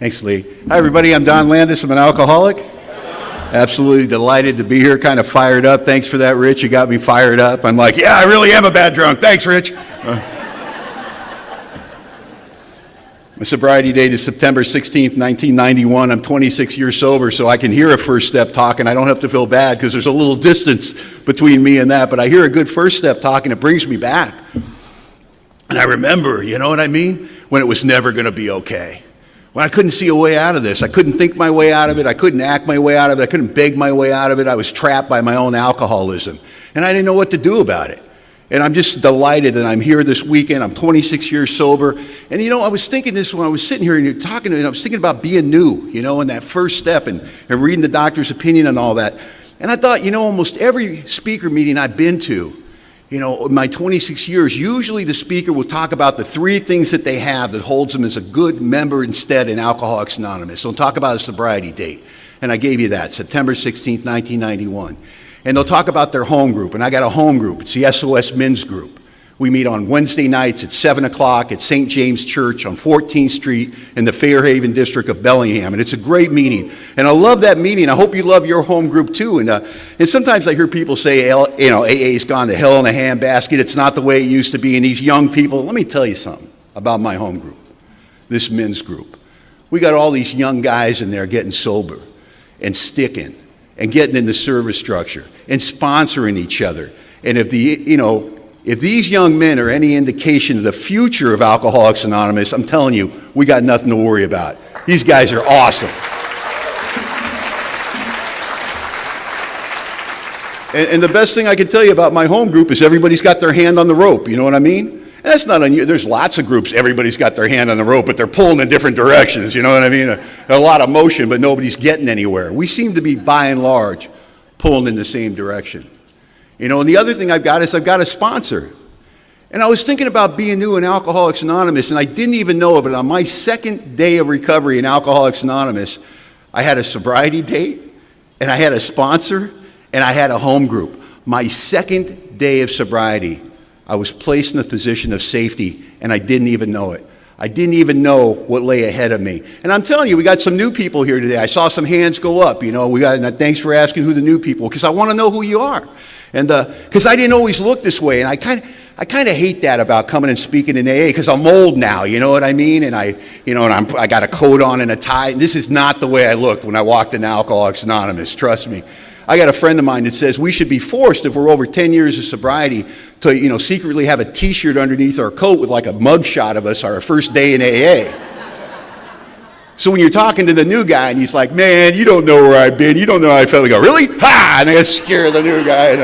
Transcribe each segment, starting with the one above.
Thanks, Lee. Hi, everybody. I'm Don Landis. I'm an alcoholic. Absolutely delighted to be here. Kind of fired up. Thanks for that, Rich. You got me fired up. I'm like, yeah, I really am a bad drunk. Thanks, Rich. My sobriety date is September 16th, 1991. I'm 26 years sober, so I can hear a first step talking. I don't have to feel bad because there's a little distance between me and that, but I hear a good first step talking. It brings me back. And I remember, you know what I mean? When it was never going to be okay. When I couldn't see a way out of this. I couldn't think my way out of it. I couldn't act my way out of it. I couldn't beg my way out of it. I was trapped by my own alcoholism. And I didn't know what to do about it. And I'm just delighted that I'm here this weekend. I'm 26 years sober. And you know, I was thinking this when I was sitting here and you're talking to me, and I was thinking about being new, you know, and that first step and reading the doctor's opinion and all that. And I thought, you know, almost every speaker meeting I've been to, you know, in my 26 years, usually the speaker will talk about the three things that they have that holds them as a good member instead in Alcoholics Anonymous. So they'll talk about a sobriety date. And I gave you that, September 16th, 1991. And they'll talk about their home group. And I got a home group. It's the SOS Men's Group. We meet on Wednesday nights at 7 o'clock at St. James Church on 14th Street in the Fairhaven district of Bellingham. And it's a great meeting. And I love that meeting. I hope you love your home group too. And sometimes I hear people say, you know, AA's gone to hell in a handbasket. It's not the way it used to be. And these young people, let me tell you something about my home group, this men's group. We got all these young guys in there getting sober and sticking and getting in the service structure and sponsoring each other. And if these young men are any indication of the future of Alcoholics Anonymous, I'm telling you, we got nothing to worry about. These guys are awesome. And the best thing I can tell you about my home group is everybody's got their hand on the rope, you know what I mean? And that's not unusual. There's lots of groups, everybody's got their hand on the rope, but they're pulling in different directions, you know what I mean? A lot of motion, but nobody's getting anywhere. We seem to be, by and large, pulling in the same direction. You know, and the other thing I've got is I've got a sponsor. And I was thinking about being new in Alcoholics Anonymous, and I didn't even know it, but on my second day of recovery in Alcoholics Anonymous, I had a sobriety date, and I had a sponsor, and I had a home group. My second day of sobriety, I was placed in a position of safety, and I didn't even know it. I didn't even know what lay ahead of me. And I'm telling you, we got some new people here today. I saw some hands go up, you know. And thanks for asking who the new people, because I want to know who you are. And because I didn't always look this way, and I kind of hate that about coming and speaking in AA, because I'm old now, you know what I mean? And I got a coat on and a tie. And this is not the way I looked when I walked into Alcoholics Anonymous, trust me. I got a friend of mine that says we should be forced, if we're over 10 years of sobriety, to, you know, secretly have a T-shirt underneath our coat with like a mug shot of us our first day in AA. So when you're talking to the new guy and he's like, man, you don't know where I've been, you don't know how I felt. I go, really? Ha! And I got scare the new guy.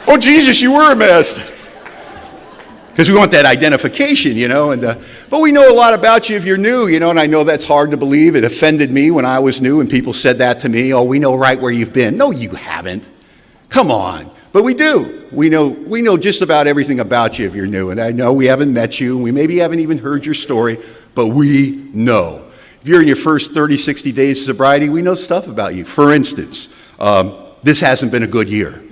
Oh, Jesus, you were a mess. Because we want that identification, you know. But we know a lot about you if you're new, you know, and I know that's hard to believe. It offended me when I was new and people said that to me. Oh, we know right where you've been. No, you haven't. Come on. But we do. We know just about everything about you if you're new. And I know we haven't met you. We maybe haven't even heard your story, but we know. If you're in your first 30, 60 days of sobriety, we know stuff about you. For instance, this hasn't been a good year.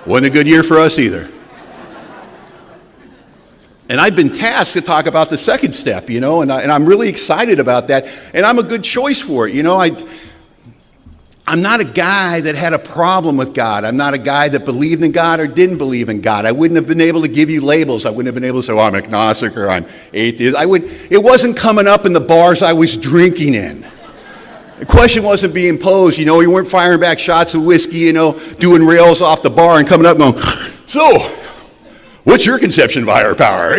Wasn't a good year for us either. And I've been tasked to talk about the second step, you know, and I'm really excited about that. And I'm a good choice for it, you know. I'm not a guy that had a problem with God. I'm not a guy that believed in God or didn't believe in God. I wouldn't have been able to give you labels. I wouldn't have been able to say, well, I'm agnostic or I'm atheist. It wasn't coming up in the bars I was drinking in. The question wasn't being posed, you know. You weren't firing back shots of whiskey, you know, doing rails off the bar and coming up and going, so, what's your conception of higher power?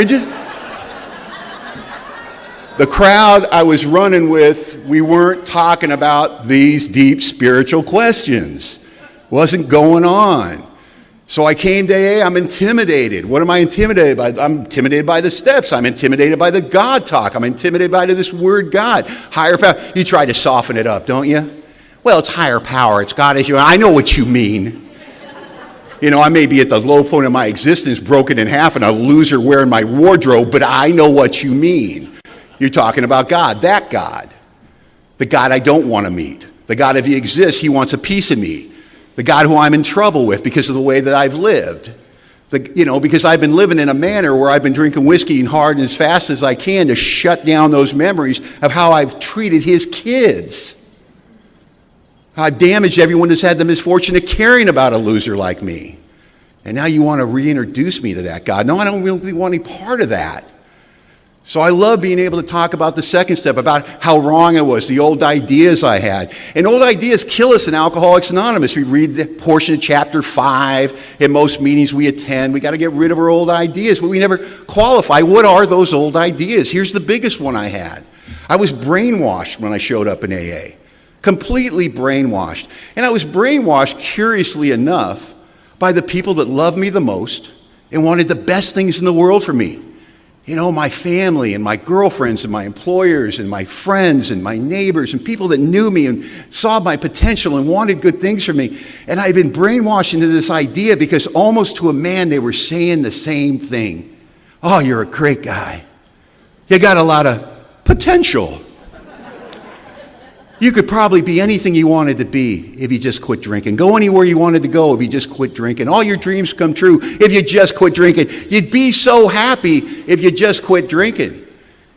The crowd I was running with, we weren't talking about these deep spiritual questions. Wasn't going on. So I came to AA, I'm intimidated. What am I intimidated by? I'm intimidated by the steps. I'm intimidated by the God talk. I'm intimidated by this word God. Higher power. You try to soften it up, don't you? Well, it's higher power. It's God as you. I know what you mean. You know, I may be at the low point of my existence, broken in half, and a loser wearing my wardrobe, but I know what you mean. You're talking about God, that God. The God I don't want to meet. The God, if he exists, he wants a piece of me. The God who I'm in trouble with because of the way that I've lived. Because I've been living in a manner where I've been drinking whiskey and hard and as fast as I can to shut down those memories of how I've treated his kids. I've damaged everyone that's had the misfortune of caring about a loser like me. And now you want to reintroduce me to that, God. No, I don't really want any part of that. So I love being able to talk about the second step, about how wrong I was, the old ideas I had. And old ideas kill us in Alcoholics Anonymous. We read the portion of chapter 5 in most meetings we attend. We got to get rid of our old ideas, but we never qualify. What are those old ideas? Here's the biggest one I had. I was brainwashed when I showed up in AA. Completely brainwashed. And I was brainwashed, curiously enough, by the people that loved me the most and wanted the best things in the world for me. My family and my girlfriends and my employers and my friends and my neighbors and people that knew me and saw my potential and wanted good things for me. And I'd been brainwashed into this idea because almost to a man they were saying the same thing. Oh, you're a great guy. You got a lot of potential. You could probably be anything you wanted to be if you just quit drinking. Go anywhere you wanted to go if you just quit drinking. All your dreams come true if you just quit drinking. You'd be so happy if you just quit drinking.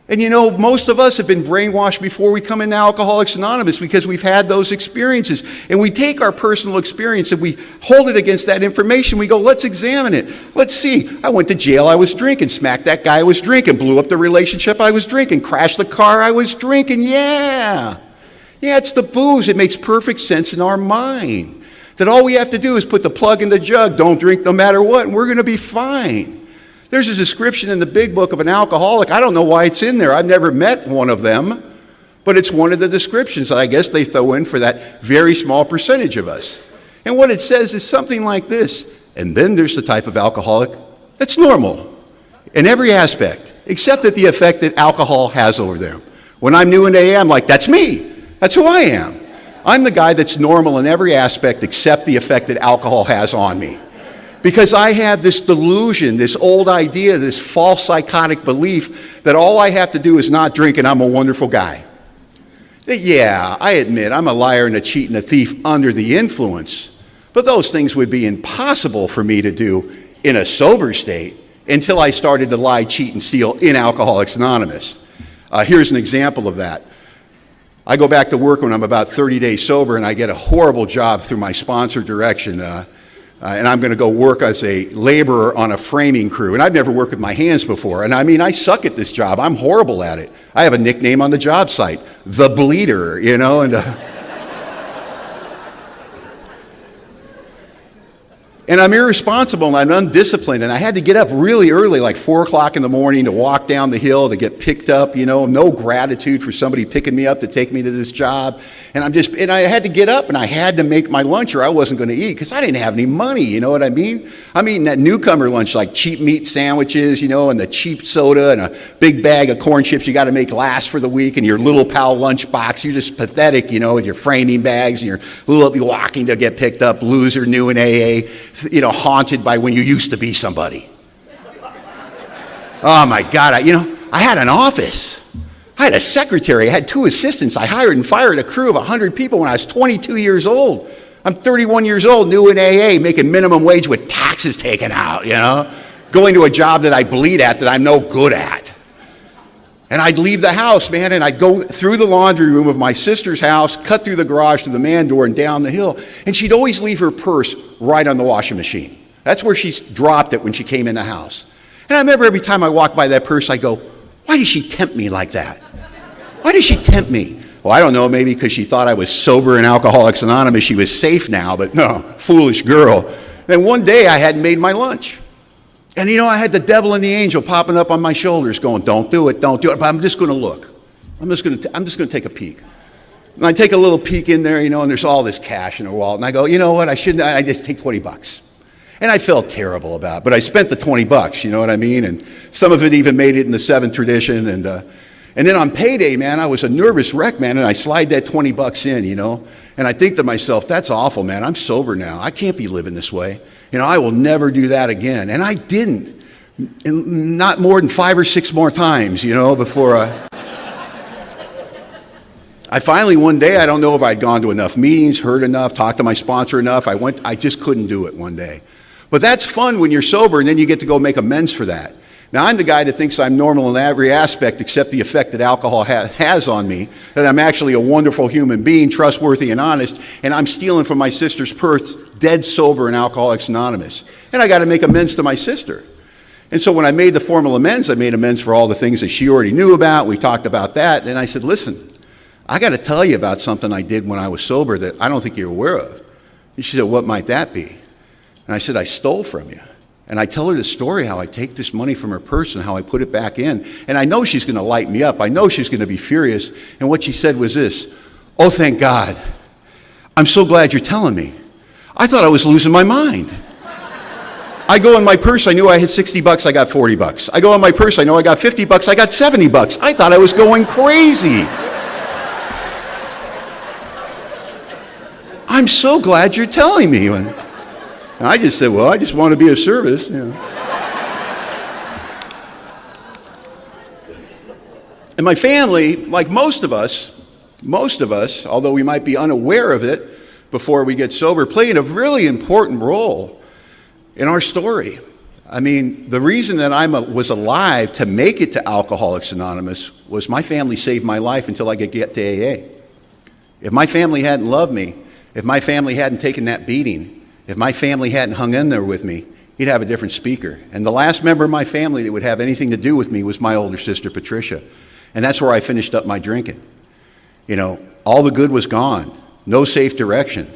And most of us have been brainwashed before we come into Alcoholics Anonymous because we've had those experiences. And we take our personal experience and we hold it against that information. We go, let's examine it. Let's see. I went to jail, I was drinking. Smacked that guy I was drinking. Blew up the relationship I was drinking. Crashed the car I was drinking. Yeah, it's the booze. It makes perfect sense in our mind that all we have to do is put the plug in the jug, don't drink no matter what, and we're going to be fine. There's a description in the big book of an alcoholic. I don't know why it's in there. I've never met one of them, but it's one of the descriptions that I guess they throw in for that very small percentage of us. And what it says is something like this. And then there's the type of alcoholic that's normal in every aspect, except at the effect that alcohol has over them. When I'm new in AA, I'm like, that's me. That's who I am. I'm the guy that's normal in every aspect except the effect that alcohol has on me. Because I have this delusion, this old idea, this false psychotic belief that all I have to do is not drink and I'm a wonderful guy. Yeah, I admit I'm a liar and a cheat and a thief under the influence, but those things would be impossible for me to do in a sober state until I started to lie, cheat, and steal in Alcoholics Anonymous. Here's an example of that. I go back to work when I'm about 30 days sober and I get a horrible job through my sponsor direction. And I'm going to go work as a laborer on a framing crew. And I've never worked with my hands before. And I suck at this job. I'm horrible at it. I have a nickname on the job site, the Bleeder, And I'm irresponsible and I'm undisciplined. And I had to get up really early, like 4 o'clock in the morning, to walk down the hill to get picked up, no gratitude for somebody picking me up to take me to this job. And I had to get up and I had to make my lunch or I wasn't going to eat because I didn't have any money, you know what I mean? I'm eating that newcomer lunch, like cheap meat sandwiches, and the cheap soda and a big bag of corn chips you got to make last for the week and your little pal lunch box. You're just pathetic, with your framing bags and your little walking to get picked up, loser, new in AA. Haunted by when you used to be somebody. Oh my God, I had an office. I had a secretary. I had 2 assistants. I hired and fired a crew of 100 people when I was 22 years old. I'm 31 years old, new in AA, making minimum wage with taxes taken out, going to a job that I bleed at that I'm no good at. And I'd leave the house, man, and I'd go through the laundry room of my sister's house, cut through the garage to the man door and down the hill. And she'd always leave her purse right on the washing machine. That's where she dropped it when she came in the house. And I remember every time I walked by that purse, I go, why did she tempt me like that? Why did she tempt me? Well, I don't know, maybe because she thought I was sober in Alcoholics Anonymous. She was safe now, but no, foolish girl. Then one day I hadn't made my lunch. And I had the devil and the angel popping up on my shoulders going, don't do it, but I'm just going to look. I'm just going to take a peek. And I take a little peek in there, and there's all this cash in her wallet. And I go, you know what, I just take $20. And I felt terrible about it, but I spent the $20, you know what I mean? And some of it even made it in the 7th tradition. And then on payday, man, I was a nervous wreck, man, and I slide that $20 in, And I think to myself, that's awful, man. I'm sober now. I can't be living this way. I will never do that again. And I didn't. Not more than 5 or 6 more times, before I finally, one day, I don't know if I'd gone to enough meetings, heard enough, talked to my sponsor enough. I just couldn't do it one day. But that's fun when you're sober, and then you get to go make amends for that. Now, I'm the guy that thinks I'm normal in every aspect except the effect that alcohol has on me, that I'm actually a wonderful human being, trustworthy and honest, and I'm stealing from my sister's purse, dead sober in Alcoholics Anonymous. And I got to make amends to my sister. And so when I made the formal amends, I made amends for all the things that she already knew about. We talked about that, and I said, listen, I got to tell you about something I did when I was sober that I don't think you're aware of. And she said, what might that be? And I said, I stole from you. And I tell her the story, how I take this money from her purse and how I put it back in. And I know she's going to light me up. I know she's going to be furious. And what she said was this, oh, thank God. I'm so glad you're telling me. I thought I was losing my mind. I go in my purse, I knew I had 60 bucks, I got 40 bucks. I go in my purse, I know I got 50 bucks, I got 70 bucks. I thought I was going crazy. I'm so glad you're telling me. And I just said, well, I just want to be of service. You know. And my family, like most of us, although we might be unaware of it before we get sober, played a really important role in our story. I mean, the reason that I was alive to make it to Alcoholics Anonymous was my family saved my life until I could get to AA. If my family hadn't loved me, if my family hadn't taken that beating, if my family hadn't hung in there with me, he'd have a different speaker. And the last member of my family that would have anything to do with me was my older sister, Patricia. And that's where I finished up my drinking. You know, all the good was gone. No safe direction.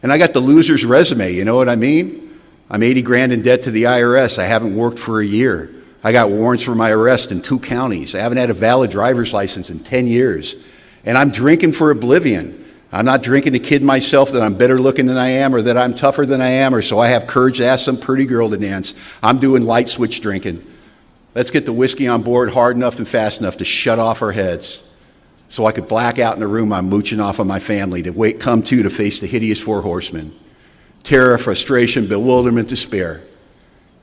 And I got the loser's resume, you know what I mean? I'm 80 grand in debt to the IRS. I haven't worked for a year. I got warrants for my arrest in 2 counties. I haven't had a valid driver's license in 10 years. And I'm drinking for oblivion. I'm not drinking to kid myself that I'm better looking than I am or that I'm tougher than I am or so I have courage to ask some pretty girl to dance. I'm doing light switch drinking. Let's get the whiskey on board hard enough and fast enough to shut off our heads so I could black out in the room I'm mooching off of my family to come to face the hideous 4 horsemen. Terror, frustration, bewilderment, despair.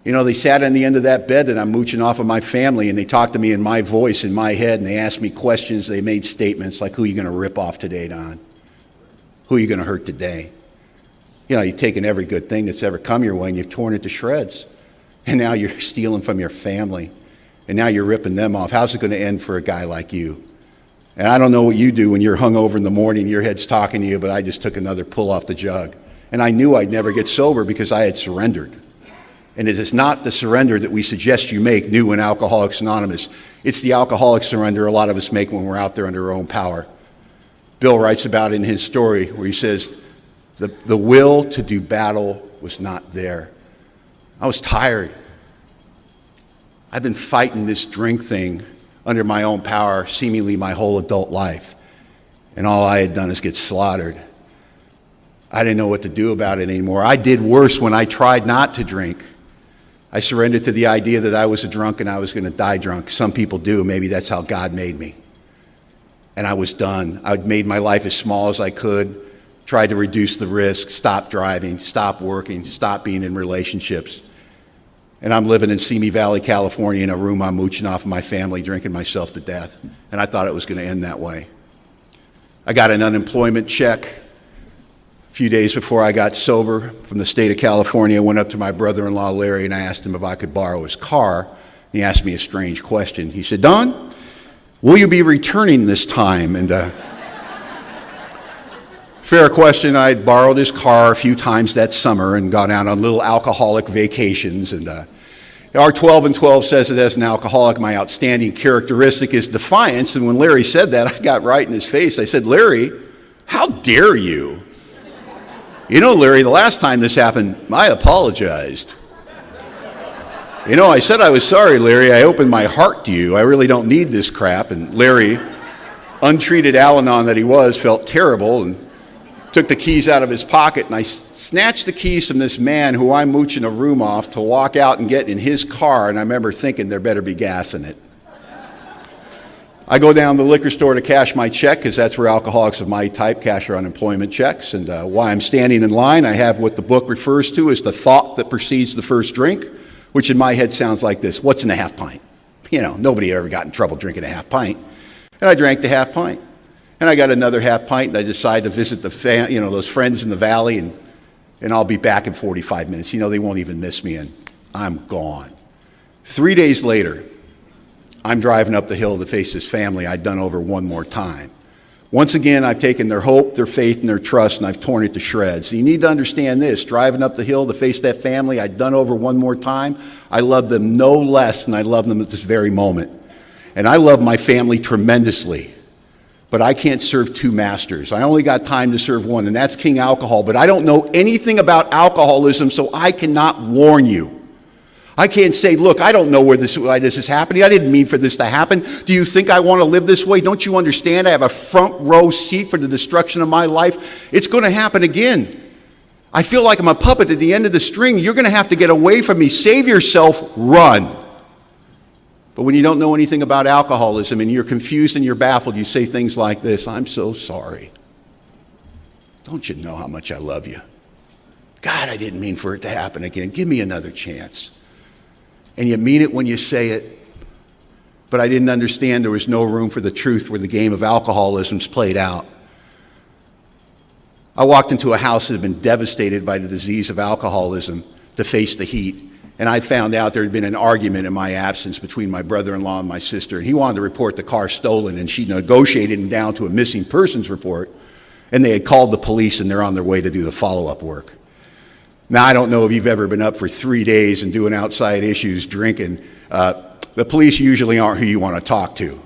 You know, they sat on the end of that bed that I'm mooching off of my family and they talked to me in my voice, in my head, and they asked me questions. They made statements like, who are you going to rip off today, Don? Who are you going to hurt today? You know, you've taken every good thing that's ever come your way and you've torn it to shreds. And now you're stealing from your family. And now you're ripping them off. How's it going to end for a guy like you? And I don't know what you do when you're hungover in the morning, your head's talking to you, but I just took another pull off the jug. And I knew I'd never get sober because I had surrendered. And it is not the surrender that we suggest you make new in Alcoholics Anonymous. It's the alcoholic surrender a lot of us make when we're out there under our own power. Bill writes about it in his story where he says, the will to do battle was not there. I was tired. I've been fighting this drink thing under my own power seemingly my whole adult life. And all I had done is get slaughtered. I didn't know what to do about it anymore. I did worse when I tried not to drink. I surrendered to the idea that I was a drunk and I was going to die drunk. Some people do. Maybe that's how God made me. And I was done. I'd made my life as small as I could, tried to reduce the risk, stop driving, stop working, stop being in relationships. And I'm living in Simi Valley, California in a room I'm mooching off of my family, drinking myself to death. And I thought it was going to end that way. I got an unemployment check a few days before I got sober from the state of California. I went up to my brother-in-law, Larry, and I asked him if I could borrow his car. He asked me a strange question. He said, Don, will you be returning this time? And fair question. I'd borrowed his car a few times that summer and gone out on little alcoholic vacations. And our 12 and 12 says that as an alcoholic, my outstanding characteristic is defiance. And when Larry said that, I got right in his face. I said, Larry, how dare you? You know, Larry, the last time this happened, I apologized. You know, I said I was sorry, Larry. I opened my heart to you. I really don't need this crap. And Larry, untreated Al-Anon that he was, felt terrible and took the keys out of his pocket. And I snatched the keys from this man who I'm mooching a room off to walk out and get in his car. And I remember thinking there better be gas in it. I go down to the liquor store to cash my check because that's where alcoholics of my type cash their unemployment checks. And while I'm standing in line, I have what the book refers to as the thought that precedes the first drink, which in my head sounds like this: what's in a half pint? You know, nobody ever got in trouble drinking a half pint. And I drank the half pint. And I got another half pint, and I decided to visit those friends in the valley and and I'll be back in 45 minutes. They won't even miss me, and I'm gone. 3 days later, I'm driving up the hill to face this family I'd done over one more time. Once again, I've taken their hope, their faith, and their trust, and I've torn it to shreds. You need to understand this. Driving up the hill to face that family I'd done over one more time, I love them no less than I love them at this very moment. And I love my family tremendously. But I can't serve two masters. I only got time to serve one, and that's King Alcohol. But I don't know anything about alcoholism, so I cannot warn you. I can't say, look, I don't know why this is happening. I didn't mean for this to happen. Do you think I want to live this way? Don't you understand? I have a front row seat for the destruction of my life. It's going to happen again. I feel like I'm a puppet at the end of the string. You're going to have to get away from me. Save yourself. Run. But when you don't know anything about alcoholism and you're confused and you're baffled, you say things like this: I'm so sorry. Don't you know how much I love you? God, I didn't mean for it to happen again. Give me another chance. And you mean it when you say it, but I didn't understand there was no room for the truth where the game of alcoholism's played out. I walked into a house that had been devastated by the disease of alcoholism to face the heat, and I found out there had been an argument in my absence between my brother-in-law and my sister, and he wanted to report the car stolen, and she negotiated him down to a missing persons report, and they had called the police, and they're on their way to do the follow-up work. Now, I don't know if you've ever been up for 3 days and doing outside issues, drinking. The police usually aren't who you want to talk to.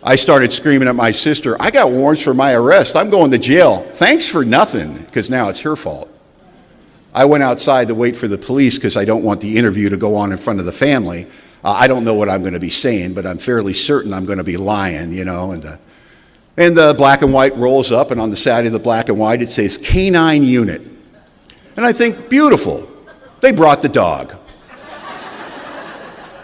I started screaming at my sister, I got warrants for my arrest. I'm going to jail. Thanks for nothing, because now it's her fault. I went outside to wait for the police because I don't want the interview to go on in front of the family. I don't know what I'm going to be saying, but I'm fairly certain I'm going to be lying, And the black and white rolls up, and on the side of the black and white it says Canine Unit. And I think, beautiful, they brought the dog.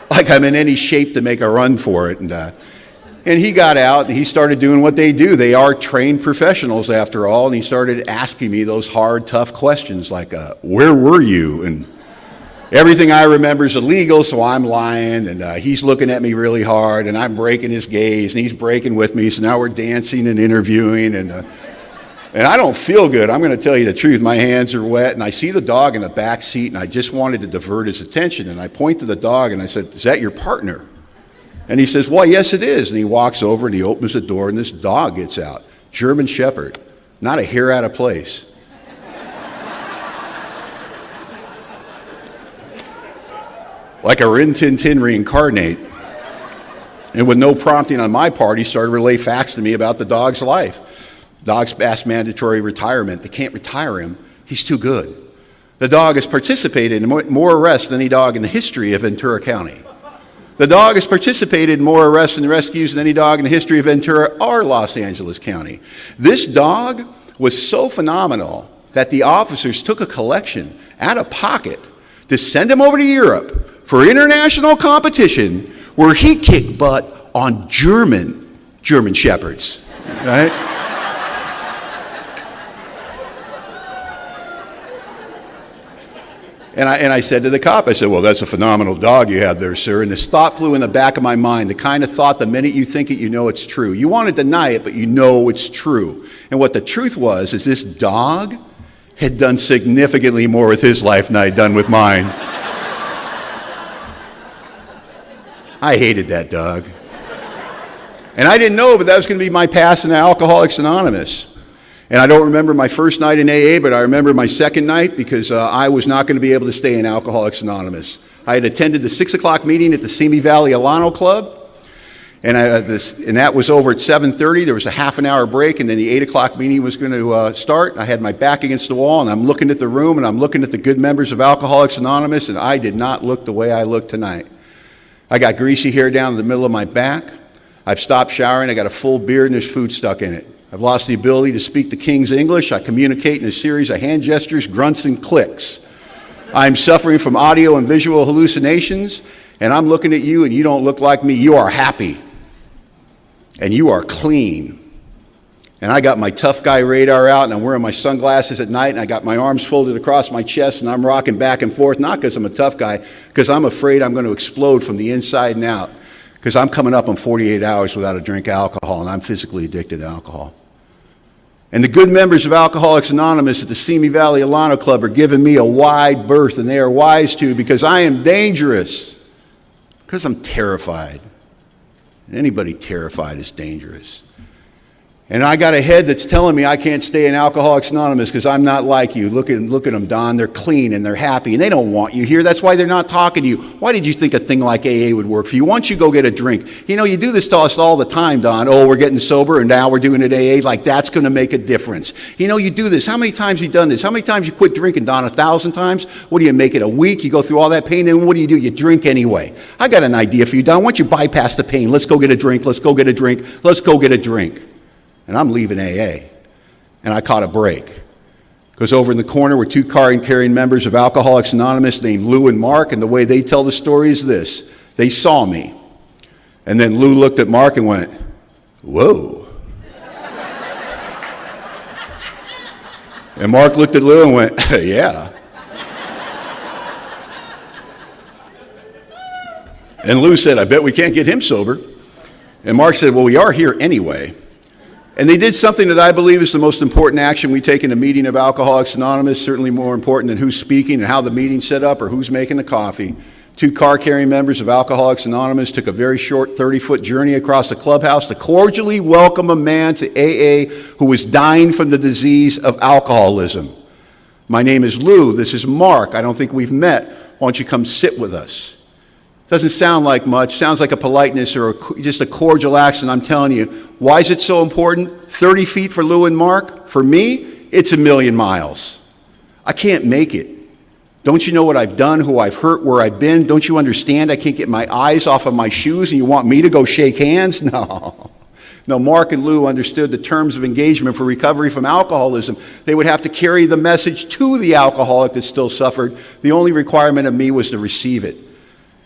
Like I'm in any shape to make a run for it. And he got out, and he started doing what they do. They are trained professionals, after all, and he started asking me those hard, tough questions like, where were you? And everything I remember is illegal, so I'm lying, and he's looking at me really hard, and I'm breaking his gaze, and he's breaking with me, so now we're dancing and interviewing, and I don't feel good. I'm going to tell you the truth. My hands are wet, and I see the dog in the back seat, and I just wanted to divert his attention. And I point to the dog, and I said, is that your partner? And he says, well, yes, it is. And he walks over, and he opens the door, and this dog gets out. German Shepherd. Not a hair out of place. Like a Rin Tin Tin reincarnate. And with no prompting on my part, he started to relay facts to me about the dog's life. Dog's past mandatory retirement. They can't retire him. He's too good. The dog has participated in more arrests than any dog in the history of Ventura County. The dog has participated in more arrests and rescues than any dog in the history of Ventura or Los Angeles County. This dog was so phenomenal that the officers took a collection out of pocket to send him over to Europe for international competition where he kicked butt on German Shepherds. Right? And I said to the cop, I said, well, that's a phenomenal dog you have there, sir. And this thought flew in the back of my mind, the kind of thought the minute you think it, you know it's true. You want to deny it, but you know it's true. And what the truth was is this dog had done significantly more with his life than I'd done with mine. I hated that dog. And I didn't know, but that was going to be my pass into Alcoholics Anonymous. And I don't remember my first night in AA, but I remember my second night because I was not going to be able to stay in Alcoholics Anonymous. I had attended the 6 o'clock meeting at the Simi Valley Alano Club, and that was over at 7:30. There was a half an hour break, and then the 8 o'clock meeting was going to start. I had my back against the wall, and I'm looking at the room, and I'm looking at the good members of Alcoholics Anonymous, and I did not look the way I look tonight. I got greasy hair down in the middle of my back. I've stopped showering. I got a full beard, and there's food stuck in it. I've lost the ability to speak the King's English. I communicate in a series of hand gestures, grunts, and clicks. I'm suffering from audio and visual hallucinations, and I'm looking at you, and you don't look like me. You are happy, and you are clean. And I got my tough guy radar out, and I'm wearing my sunglasses at night, and I got my arms folded across my chest, and I'm rocking back and forth, not because I'm a tough guy, because I'm afraid I'm going to explode from the inside and out. Because I'm coming up on 48 hours without a drink of alcohol, and I'm physically addicted to alcohol. And the good members of Alcoholics Anonymous at the Simi Valley Alano Club are giving me a wide berth, and they are wise to, because I am dangerous, because I'm terrified. Anybody terrified is dangerous. And I got a head that's telling me I can't stay in Alcoholics Anonymous because I'm not like you. Look at them, Don. They're clean and they're happy, and they don't want you here. That's why they're not talking to you. Why did you think a thing like AA would work for you? Why don't you go get a drink? You know, you do this to us all the time, Don. Oh, we're getting sober, and now we're doing it AA. Like, that's going to make a difference. You know, you do this. How many times have you done this? How many times you quit drinking, Don? 1,000 times? What do you make it, a week? You go through all that pain, and what do? You drink anyway. I got an idea for you, Don. Why don't you bypass the pain? Let's go get a drink. Let's go get a drink. Let's go get a drink. And I'm leaving AA. And I caught a break. Because over in the corner were two card-carrying members of Alcoholics Anonymous named Lou and Mark, and the way they tell the story is this. They saw me. And then Lou looked at Mark and went, whoa. And Mark looked at Lou and went, yeah. And Lou said, I bet we can't get him sober. And Mark said, well, we are here anyway. And they did something that I believe is the most important action we take in a meeting of Alcoholics Anonymous, certainly more important than who's speaking and how the meeting's set up or who's making the coffee. Two car-carrying members of Alcoholics Anonymous took a very short 30-foot journey across the clubhouse to cordially welcome a man to AA who was dying from the disease of alcoholism. My name is Lou. This is Mark. I don't think we've met. Why don't you come sit with us? Doesn't sound like much. Sounds like a politeness or just a cordial action. I'm telling you. Why is it so important? 30 feet for Lou and Mark? For me, it's 1,000,000 miles. I can't make it. Don't you know what I've done, who I've hurt, where I've been? Don't you understand I can't get my eyes off of my shoes and you want me to go shake hands? No. No, Mark and Lou understood the terms of engagement for recovery from alcoholism. They would have to carry the message to the alcoholic that still suffered. The only requirement of me was to receive it.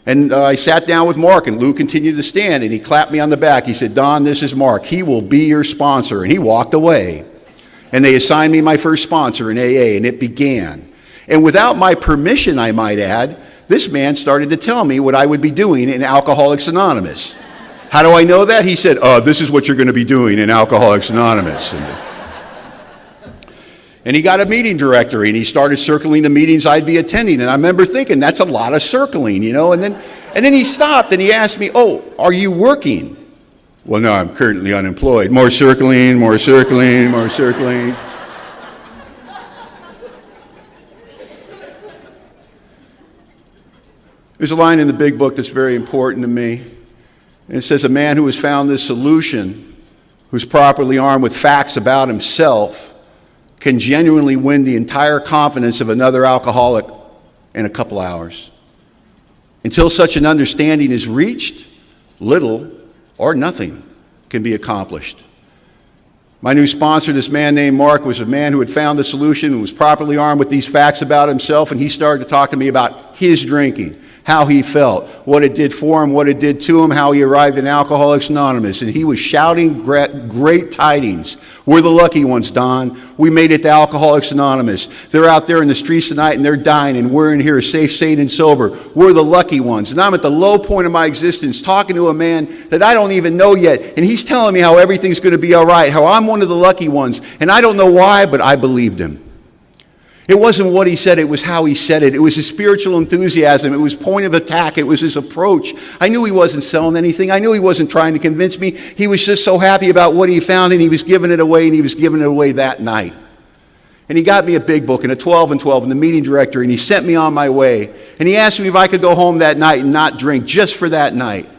And I sat down with Mark, and Lou continued to stand, and he clapped me on the back. He said, Don, this is Mark. He will be your sponsor. And he walked away. And they assigned me my first sponsor in AA, and it began. And without my permission, I might add, this man started to tell me what I would be doing in Alcoholics Anonymous. How do I know that? He said, this is what you're going to be doing in Alcoholics Anonymous. And he got a meeting directory, and he started circling the meetings I'd be attending. And I remember thinking, that's a lot of circling, you know. And then he stopped, and he asked me, are you working? Well, no, I'm currently unemployed. More circling, more circling, more circling. There's a line in the big book that's very important to me. And it says, a man who has found this solution, who's properly armed with facts about himself, can genuinely win the entire confidence of another alcoholic in a couple hours. Until such an understanding is reached, little or nothing can be accomplished. My new sponsor, this man named Mark, was a man who had found the solution and was properly armed with these facts about himself, and he started to talk to me about his drinking, how he felt, what it did for him, what it did to him, how he arrived in Alcoholics Anonymous. And he was shouting great tidings. We're the lucky ones, Don. We made it to Alcoholics Anonymous. They're out there in the streets tonight and they're dying, and we're in here safe, sane, and sober. We're the lucky ones. And I'm at the low point of my existence talking to a man that I don't even know yet. And he's telling me how everything's going to be all right, how I'm one of the lucky ones. And I don't know why, but I believed him. It wasn't what he said, it was how he said it. It was his spiritual enthusiasm. It was point of attack. It was his approach. I knew he wasn't selling anything. I knew he wasn't trying to convince me. He was just so happy about what he found, and he was giving it away, and he was giving it away that night. And he got me a big book and a 12 and 12 and the meeting directory, and he sent me on my way. And he asked me if I could go home that night and not drink just for that night.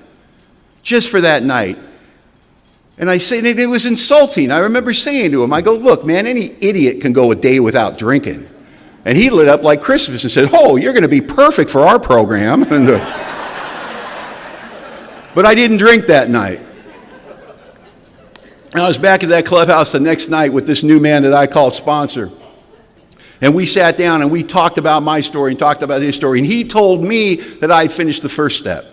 Just for that night. And I said, it was insulting. I remember saying to him, I go, look, man, any idiot can go a day without drinking. And he lit up like Christmas and said, you're going to be perfect for our program. But I didn't drink that night. And I was back at that clubhouse the next night with this new man that I called sponsor. And we sat down and we talked about my story and talked about his story. And he told me that I had finished the first step.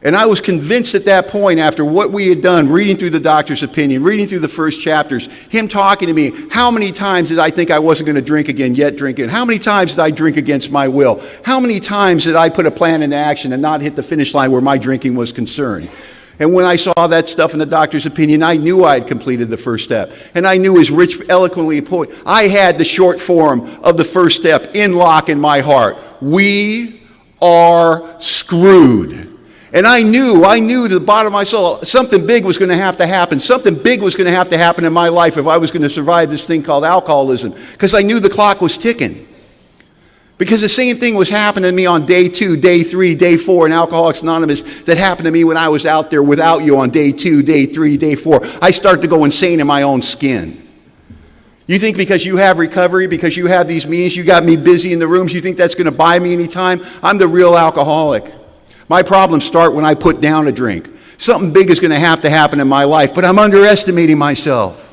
And I was convinced at that point, after what we had done, reading through the doctor's opinion, reading through the first chapters, him talking to me, how many times did I think I wasn't going to drink again, yet drink again? How many times did I drink against my will? How many times did I put a plan into action and not hit the finish line where my drinking was concerned? And when I saw that stuff in the doctor's opinion, I knew I had completed the first step. And I knew, as Rich eloquently put, I had the short form of the first step in lock in my heart. We are screwed. And I knew to the bottom of my soul, something big was going to have to happen. Something big was going to have to happen in my life if I was going to survive this thing called alcoholism. Because I knew the clock was ticking. Because the same thing was happening to me on day 2, day 3, day 4 in Alcoholics Anonymous that happened to me when I was out there without you on day 2, day 3, day 4. I started to go insane in my own skin. You think because you have recovery, because you have these meetings, you got me busy in the rooms, you think that's going to buy me any time? I'm the real alcoholic. My problems start when I put down a drink. Something big is going to happen in my life, but I'm underestimating myself.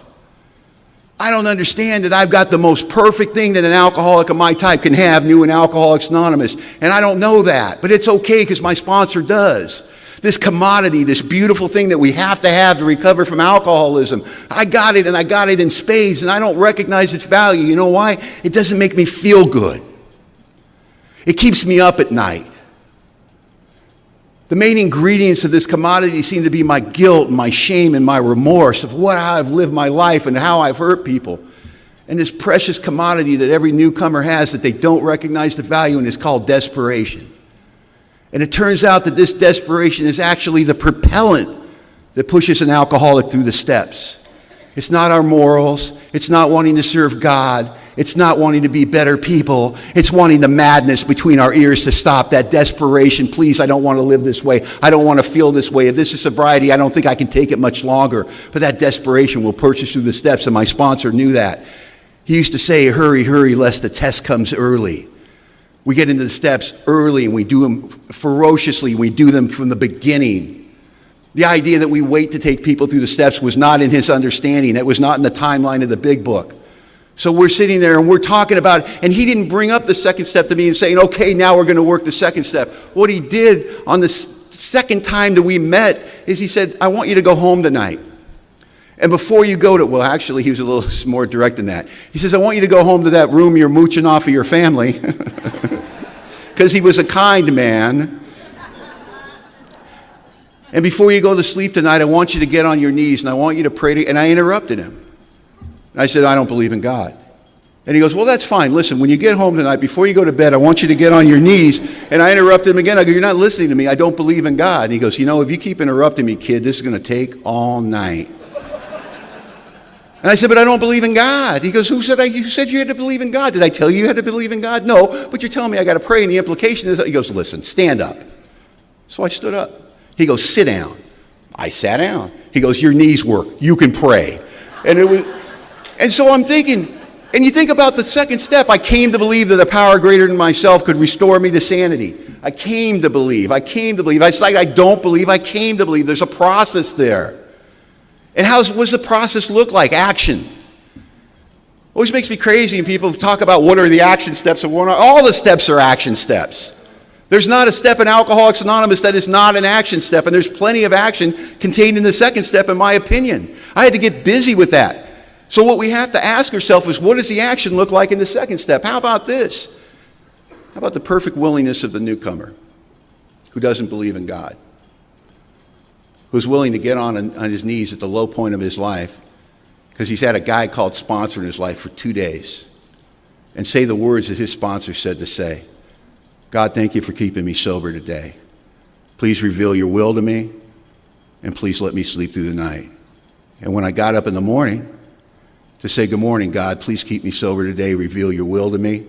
I don't understand that I've got the most perfect thing that an alcoholic of my type can have new in Alcoholics Anonymous. And I don't know that, but it's okay because my sponsor does. This commodity, this beautiful thing that we have to recover from alcoholism. I got it, and I got it in spades, and I don't recognize its value. You know why? It doesn't make me feel good. It keeps me up at night. The main ingredients of this commodity seem to be my guilt, my shame, and my remorse of how I've lived my life and how I've hurt people. And this precious commodity that every newcomer has that they don't recognize the value in is called desperation. And it turns out that this desperation is actually the propellant that pushes an alcoholic through the steps. It's not our morals. It's not wanting to serve God. It's not wanting to be better people. It's wanting the madness between our ears to stop, that desperation. Please, I don't want to live this way. I don't want to feel this way. If this is sobriety, I don't think I can take it much longer. But that desperation will push us through the steps, and my sponsor knew that. He used to say, hurry, hurry, lest the test comes early. We get into the steps early, and we do them ferociously. We do them from the beginning. The idea that we wait to take people through the steps was not in his understanding. It was not in the timeline of the big book. So we're sitting there and we're talking about it, and he didn't bring up the second step to me and saying, okay, now we're going to work the second step. What he did on the second time that we met is he said, I want you to go home tonight. And before you go to, well, actually, he was a little more direct than that. He says, I want you to go home to that room you're mooching off of your family. Because he was a kind man. And before you go to sleep tonight, I want you to get on your knees and I want you to pray to, and I interrupted him. And I said, I don't believe in God. And he goes, well, that's fine. Listen, when you get home tonight, before you go to bed, I want you to get on your knees. And I interrupted him again. I go, you're not listening to me. I don't believe in God. And he goes, you know, if you keep interrupting me, kid, this is going to take all night. And I said, but I don't believe in God. He goes, you said you had to believe in God. Did I tell you had to believe in God? No, but you're telling me I got to pray, and the implication is, he goes, listen, stand up. So I stood up. He goes, sit down. I sat down. He goes, your knees work. You can pray. And so I'm thinking, and you think about the second step. I came to believe that a power greater than myself could restore me to sanity. I came to believe. It's like I don't believe. I came to believe. There's a process there. And what does the process look like? Action. Always makes me crazy when people talk about what are the action steps of one. All the steps are action steps. There's not a step in Alcoholics Anonymous that is not an action step, and there's plenty of action contained in the second step, in my opinion. I had to get busy with that. So what we have to ask ourselves is, what does the action look like in the second step? How about this? How about the perfect willingness of the newcomer who doesn't believe in God, who's willing to get on his knees at the low point of his life because he's had a guy called sponsor in his life for 2 days and say the words that his sponsor said to say. God, thank you for keeping me sober today. Please reveal your will to me, and please let me sleep through the night. And when I got up in the morning to say, good morning, God, please keep me sober today, reveal your will to me,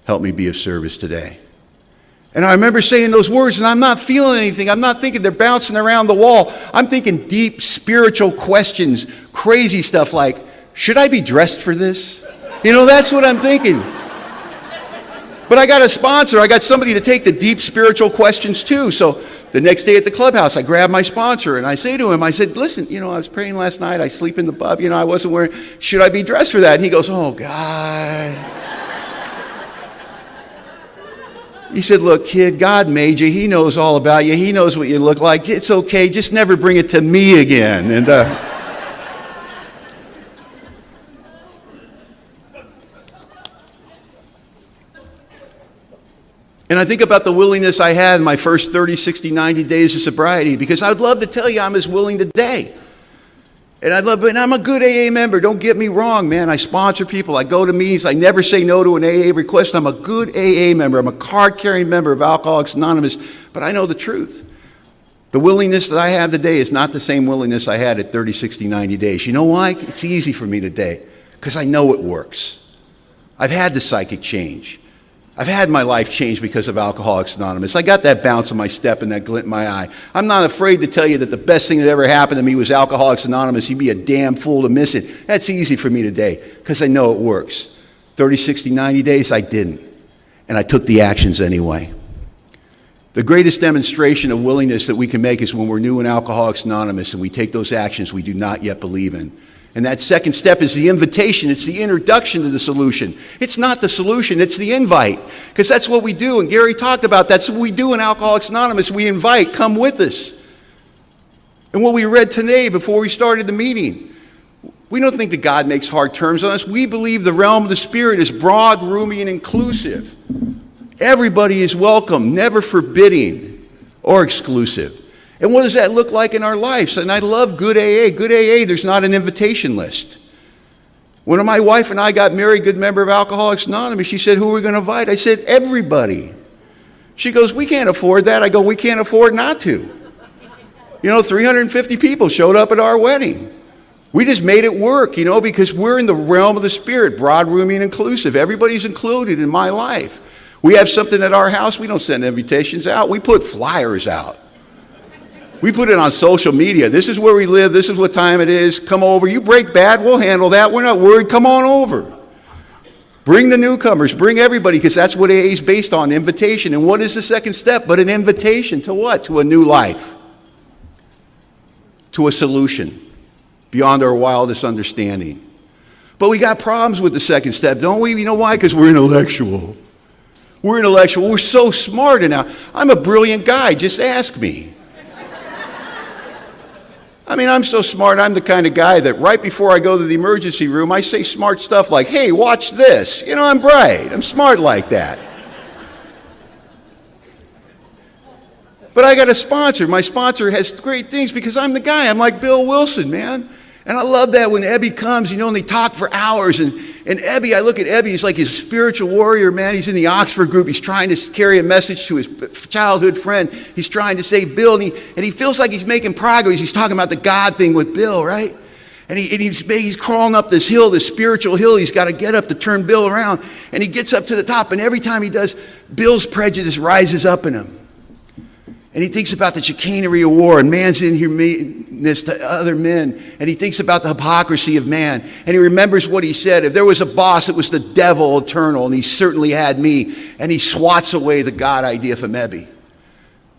help me be of service today. And I remember saying those words, and I'm not feeling anything. I'm not thinking they're bouncing around the wall. I'm thinking deep spiritual questions, crazy stuff like, should I be dressed for this? You know, that's what I'm thinking. But I got a sponsor. I got somebody to take the deep spiritual questions too. So the next day at the clubhouse, I grab my sponsor and I say to him, I said, listen, you know, I was praying last night. I sleep in the pub. You know, I wasn't wearing, should I be dressed for that? And he goes, oh, God. He said, look, kid, God made you. He knows all about you. He knows what you look like. It's okay. Just never bring it to me again. And And I think about the willingness I had in my first 30, 60, 90 days of sobriety, because I'd love to tell you I'm as willing today. And I'm a good AA member, don't get me wrong, man. I sponsor people, I go to meetings, I never say no to an AA request. I'm a good AA member, I'm a card-carrying member of Alcoholics Anonymous, but I know the truth. The willingness that I have today is not the same willingness I had at 30, 60, 90 days. You know why? It's easy for me today, because I know it works. I've had the psychic change. I've had my life change because of Alcoholics Anonymous. I got that bounce in my step and that glint in my eye. I'm not afraid to tell you that the best thing that ever happened to me was Alcoholics Anonymous. You'd be a damn fool to miss it. That's easy for me today because I know it works. 30, 60, 90 days, I didn't. And I took the actions anyway. The greatest demonstration of willingness that we can make is when we're new in Alcoholics Anonymous and we take those actions we do not yet believe in. And that second step is the invitation. It's the introduction to the solution. It's not the solution, it's the invite. Because that's what we do, and Gary talked about that's what we do in Alcoholics Anonymous. We invite, come with us. And what we read today before we started the meeting, we don't think that God makes hard terms on us. We believe the realm of the Spirit is broad, roomy, and inclusive. Everybody is welcome, never forbidding or exclusive. And what does that look like in our lives? And I love good AA. Good AA, there's not an invitation list. When my wife and I got married, good member of Alcoholics Anonymous, she said, who are we going to invite? I said, everybody. She goes, we can't afford that. I go, we can't afford not to. 350 people showed up at our wedding. We just made it work, because we're in the realm of the Spirit, broad, roomy, and inclusive. Everybody's included in my life. We have something at our house. We don't send invitations out. We put flyers out. We put it on social media. This is where we live. This is what time it is. Come over. You break bad, we'll handle that. We're not worried. Come on over. Bring the newcomers. Bring everybody, because that's what AA is based on, invitation. And what is the second step but an invitation to what? To a new life. To a solution beyond our wildest understanding. But we got problems with the second step, don't we? You know why? Because we're intellectual. We're intellectual. We're so smart. And now I'm a brilliant guy. Just ask me. I'm so smart, I'm the kind of guy that right before I go to the emergency room, I say smart stuff like, hey, watch this. I'm bright. I'm smart like that. But I got a sponsor. My sponsor has great things because I'm the guy. I'm like Bill Wilson, man. And I love that when Ebby comes, and they talk for hours. And Ebby, I look at Ebby, he's like his spiritual warrior, man. He's in the Oxford group. He's trying to carry a message to his childhood friend. He's trying to say Bill, and he feels like he's making progress. He's talking about the God thing with Bill, right? And he's crawling up this hill, this spiritual hill. He's got to get up to turn Bill around. And he gets up to the top, and every time he does, Bill's prejudice rises up in him. And he thinks about the chicanery of war and man's inhumaneness to other men. And he thinks about the hypocrisy of man. And he remembers what he said. If there was a boss, it was the devil eternal. And he certainly had me. And he swats away the God idea from Ebby.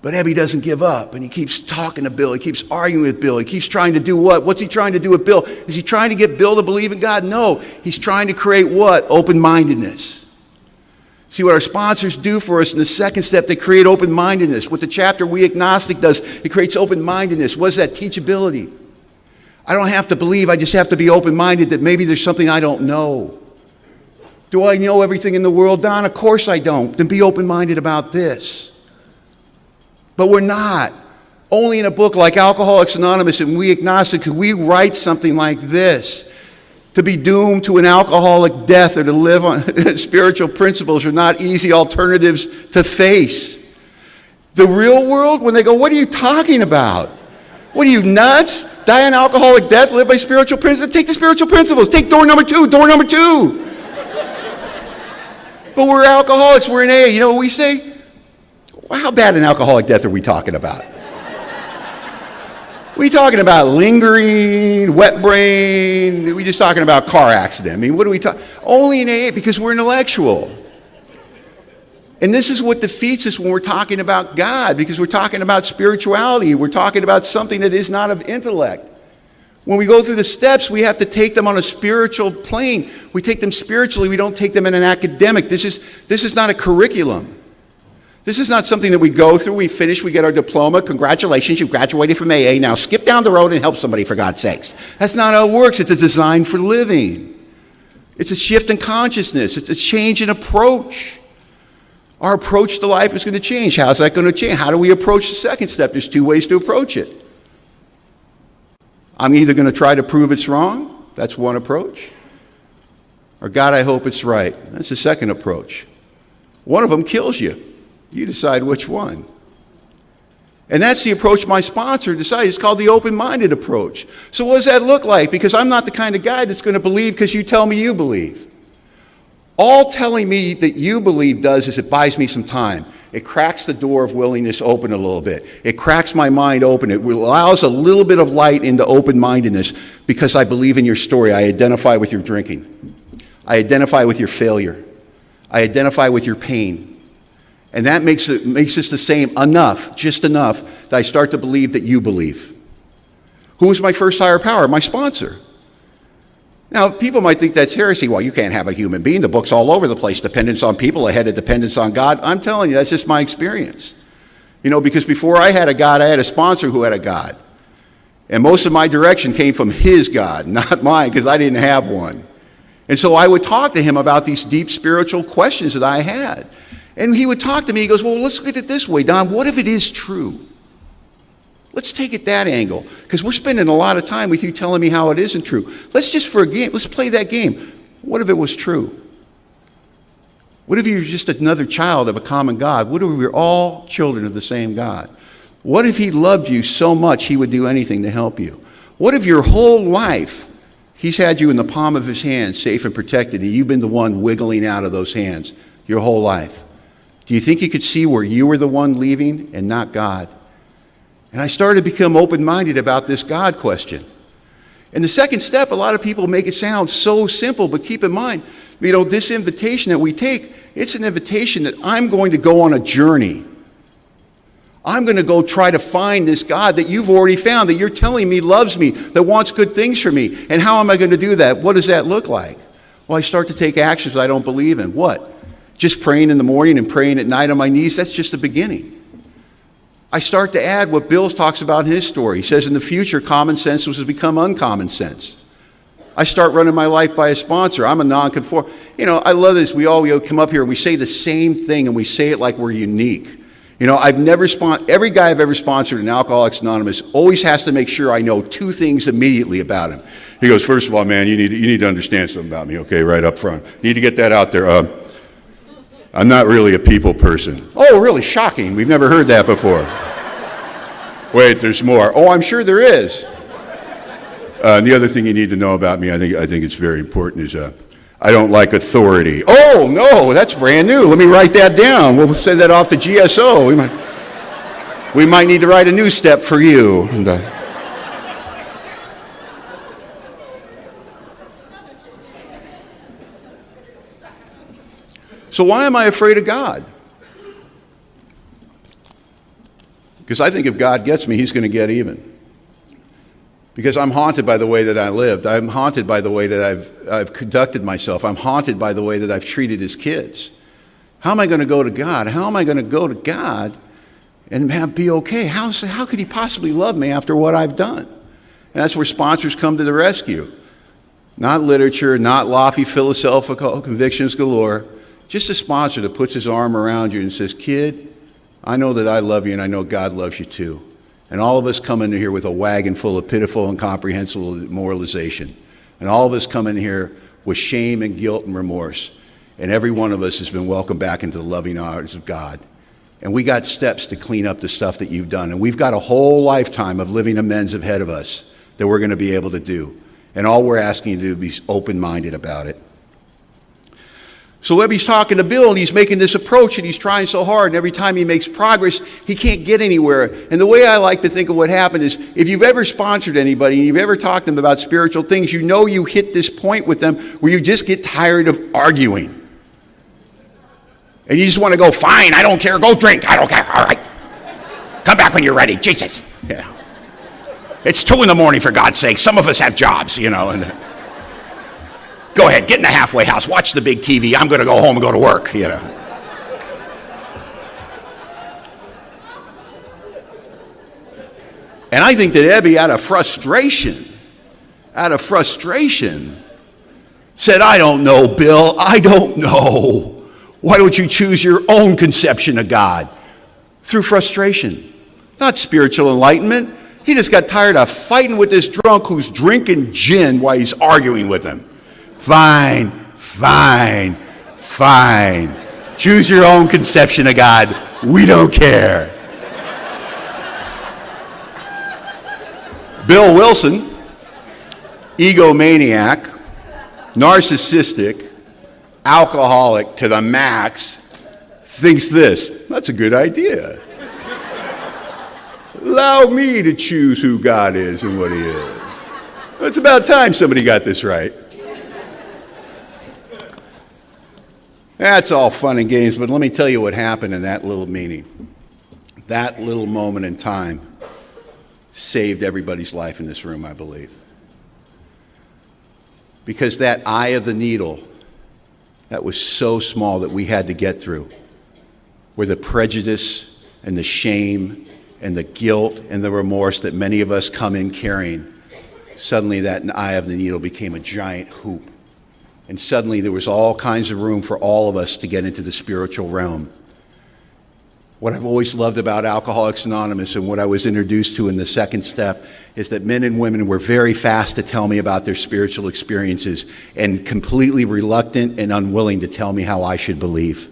But Ebby doesn't give up. And he keeps talking to Bill. He keeps arguing with Bill. He keeps trying to do what? What's he trying to do with Bill? Is he trying to get Bill to believe in God? No. He's trying to create what? Open-mindedness. See, what our sponsors do for us in the second step, they create open-mindedness. What the chapter We Agnostic does, it creates open-mindedness. What is that? Teachability. I don't have to believe, I just have to be open-minded that maybe there's something I don't know. Do I know everything in the world, Don? Of course I don't. Then be open-minded about this. But we're not. Only in a book like Alcoholics Anonymous and We Agnostic could we write something like this. To be doomed to an alcoholic death or to live on spiritual principles are not easy alternatives to face. The real world, when they go, what are you talking about? What are you, nuts? Die an alcoholic death, live by spiritual principles? Take the spiritual principles. Take door number two. But we're alcoholics. We're in AA. You know what we say? Well, how bad an alcoholic death are we talking about? We talking about lingering, wet brain? Are we just talking about car accident? What are we talking? Only in AA because we're intellectual. And this is what defeats us when we're talking about God, because we're talking about spirituality. We're talking about something that is not of intellect. When we go through the steps, we have to take them on a spiritual plane. We take them spiritually. We don't take them in an academic. This is not a curriculum. This is not something that we go through, we finish, we get our diploma. Congratulations, you graduated from AA. Now skip down the road and help somebody, for God's sakes. That's not how it works. It's a design for living. It's a shift in consciousness. It's a change in approach. Our approach to life is going to change. How's that going to change? How do we approach the second step? There's two ways to approach it. I'm either going to try to prove it's wrong. That's one approach. Or, God, I hope it's right. That's the second approach. One of them kills you. You decide which one. And that's the approach my sponsor decided. It's called the open-minded approach. So what does that look like? Because I'm not the kind of guy that's going to believe because you tell me you believe. All telling me that you believe does is it buys me some time. It cracks the door of willingness open a little bit. It cracks my mind open. It allows a little bit of light into open-mindedness because I believe in your story. I identify with your drinking. I identify with your failure. I identify with your pain. And that makes us the same enough, just enough, that I start to believe that you believe. Who is my first higher power? My sponsor. Now, people might think that's heresy. Well, you can't have a human being. The book's all over the place. Dependence on people ahead of dependence on God. I'm telling you, that's just my experience. Because before I had a God, I had a sponsor who had a God. And most of my direction came from his God, not mine, because I didn't have one. And so I would talk to him about these deep spiritual questions that I had. And he would talk to me. He goes, well, let's look at it this way, Don. What if it is true? Let's take it that angle. Because we're spending a lot of time with you telling me how it isn't true. Let's just for a game, let's play that game. What if it was true? What if you're just another child of a common God? What if we were all children of the same God? What if he loved you so much he would do anything to help you? What if your whole life he's had you in the palm of his hand, safe and protected, and you've been the one wiggling out of those hands your whole life? Do you think you could see where you were the one leaving and not God? And I started to become open-minded about this God question. And the second step, a lot of people make it sound so simple, but keep in mind, this invitation that we take, it's an invitation that I'm going to go on a journey. I'm going to go try to find this God that you've already found, that you're telling me loves me, that wants good things for me. And how am I going to do that? What does that look like? Well, I start to take actions I don't believe in. What? Just praying in the morning and praying at night on my knees? That's just the beginning. I start to add what Bill talks about in his story. He says in the future, common sense was to become uncommon sense. I start running my life by a sponsor. I'm a nonconform. I love this. We come up here and we say the same thing and we say it like we're unique. Every guy I've ever sponsored in Alcoholics Anonymous always has to make sure I know two things immediately about him. He goes, first of all, man, you need to understand something about me, okay, right up front. You need to get that out there. I'm not really a people person. Oh, really? Shocking. We've never heard that before. Wait, there's more. Oh, I'm sure there is. And the other thing you need to know about me, I think it's very important, is I don't like authority. Oh, no, that's brand new. Let me write that down. We'll send that off to GSO. We might need to write a new step for you. So why am I afraid of God? Because I think if God gets me, he's going to get even. Because I'm haunted by the way that I lived. I'm haunted by the way that I've conducted myself. I'm haunted by the way that I've treated his kids. How am I going to go to God? How am I going to go to God and be okay? How could he possibly love me after what I've done? And that's where sponsors come to the rescue. Not literature, not lofty philosophical convictions galore. Just a sponsor that puts his arm around you and says, kid, I know that I love you and I know God loves you too. And all of us come in here with a wagon full of pitiful and incomprehensible moralization. And all of us come in here with shame and guilt and remorse. And every one of us has been welcomed back into the loving arms of God. And we got steps to clean up the stuff that you've done. And we've got a whole lifetime of living amends ahead of us that we're going to be able to do. And all we're asking you to do is be open-minded about it. So Webby's talking to Bill, and he's making this approach, and he's trying so hard, and every time he makes progress, he can't get anywhere. And the way I like to think of what happened is, if you've ever sponsored anybody, and you've ever talked to them about spiritual things, you know you hit this point with them where you just get tired of arguing. And you just want to go, fine, I don't care, go drink, I don't care, all right. Come back when you're ready, Jesus. Yeah. It's 2 a.m, for God's sake. Some of us have jobs, and go ahead, get in the halfway house, watch the big TV. I'm going to go home and go to work, And I think that Ebby, out of frustration, said, I don't know, Bill, I don't know. Why don't you choose your own conception of God? Through frustration, not spiritual enlightenment. He just got tired of fighting with this drunk who's drinking gin while he's arguing with him. Fine, fine, fine. Choose your own conception of God. We don't care. Bill Wilson, egomaniac, narcissistic, alcoholic to the max, thinks this: that's a good idea. Allow me to choose who God is and what he is. It's about time somebody got this right. That's all fun and games, but let me tell you what happened in that little meeting. That little moment in time saved everybody's life in this room, I believe. Because that eye of the needle that was so small that we had to get through, where the prejudice and the shame and the guilt and the remorse that many of us come in carrying, suddenly that eye of the needle became a giant hoop. And suddenly there was all kinds of room for all of us to get into the spiritual realm. What I've always loved about Alcoholics Anonymous and what I was introduced to in the second step is that men and women were very fast to tell me about their spiritual experiences and completely reluctant and unwilling to tell me how I should believe.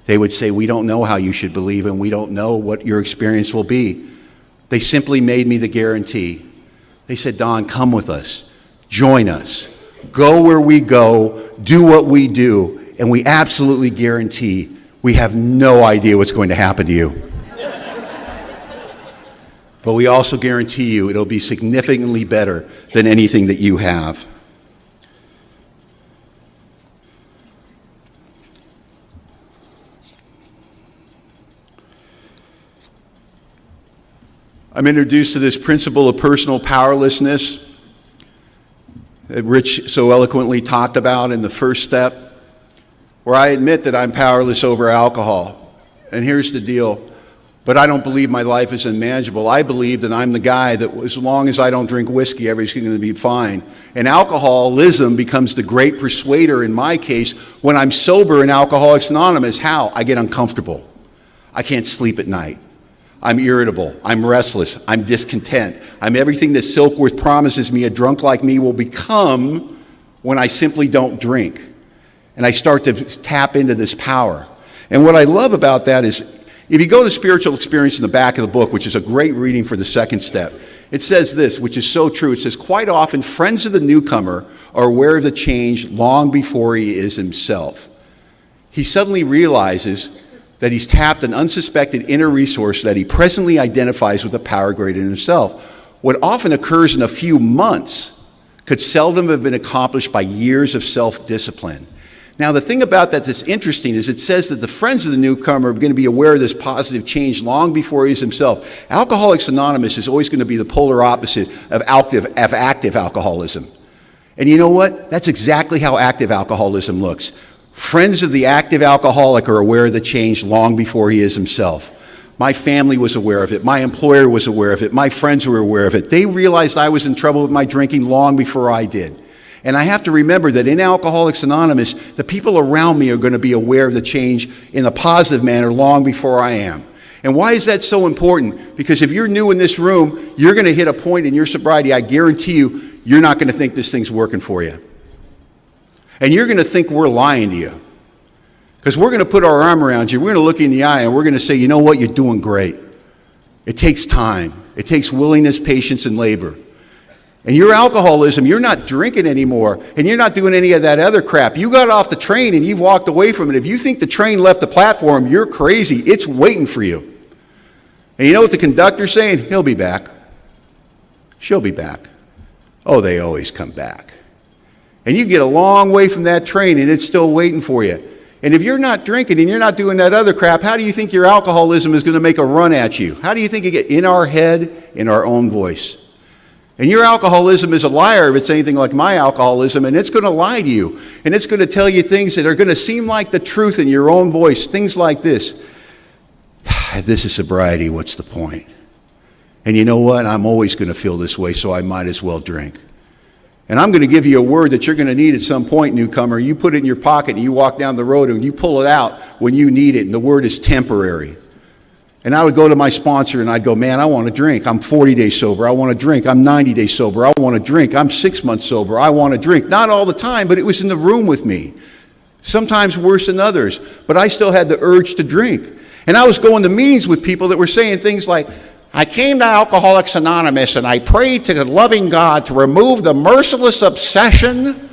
They would say, we don't know how you should believe and we don't know what your experience will be. They simply made me the guarantee. They said, Don, come with us, join us, go where we go, do what we do, and we absolutely guarantee we have no idea what's going to happen to you. But we also guarantee you it'll be significantly better than anything that you have. I'm introduced to this principle of personal powerlessness that Rich so eloquently talked about in the first step, where I admit that I'm powerless over alcohol. And here's the deal. But I don't believe my life is unmanageable. I believe that I'm the guy that as long as I don't drink whiskey, everything's going to be fine. And alcoholism becomes the great persuader in my case when I'm sober in Alcoholics Anonymous. How? I get uncomfortable. I can't sleep at night. I'm irritable. I'm restless. I'm discontent. I'm everything that Silkworth promises me a drunk like me will become when I simply don't drink. And I start to tap into this power. And what I love about that is, if you go to Spiritual Experience in the back of the book, which is a great reading for the second step, it says this, which is so true. It says, quite often, friends of the newcomer are aware of the change long before he is himself. He suddenly realizes that he's tapped an unsuspected inner resource that he presently identifies with a power greater than himself. What often occurs in a few months could seldom have been accomplished by years of self-discipline. Now, the thing about that that's interesting is it says that the friends of the newcomer are going to be aware of this positive change long before he is himself. Alcoholics Anonymous is always going to be the polar opposite of active alcoholism. And you know what? That's exactly how active alcoholism looks. Friends of the active alcoholic are aware of the change long before he is himself. My family was aware of it. My employer was aware of it. My friends were aware of it. They realized I was in trouble with my drinking long before I did. And I have to remember that in Alcoholics Anonymous, the people around me are going to be aware of the change in a positive manner long before I am. And why is that so important? Because if you're new in this room, you're going to hit a point in your sobriety, I guarantee you, you're not going to think this thing's working for you. And you're going to think we're lying to you. Because we're going to put our arm around you, we're going to look you in the eye, and we're going to say, you know what, you're doing great. It takes time. It takes willingness, patience, and labor. And your alcoholism, you're not drinking anymore, and you're not doing any of that other crap. You got off the train and you've walked away from it. If you think the train left the platform, you're crazy. It's waiting for you. And you know what the conductor's saying? He'll be back. She'll be back. Oh, they always come back. And you get a long way from that train and it's still waiting for you. And if you're not drinking and you're not doing that other crap, how do you think your alcoholism is going to make a run at you? How do you think you get in our head, in our own voice? And your alcoholism is a liar if it's anything like my alcoholism, and it's going to lie to you. And it's going to tell you things that are going to seem like the truth in your own voice. Things like this. If this is sobriety, what's the point? And you know what? I'm always going to feel this way, so I might as well drink. And I'm going to give you a word that you're going to need at some point, newcomer. You put it in your pocket and you walk down the road and you pull it out when you need it. And the word is temporary. And I would go to my sponsor and I'd go, man, I want to drink. I'm 40 days sober. I want to drink. I'm 90 days sober. I want to drink. I'm 6 months sober. I want to drink. Not all the time, but it was in the room with me. Sometimes worse than others. But I still had the urge to drink. And I was going to meetings with people that were saying things like, I came to Alcoholics Anonymous and I prayed to the loving God to remove the merciless obsession,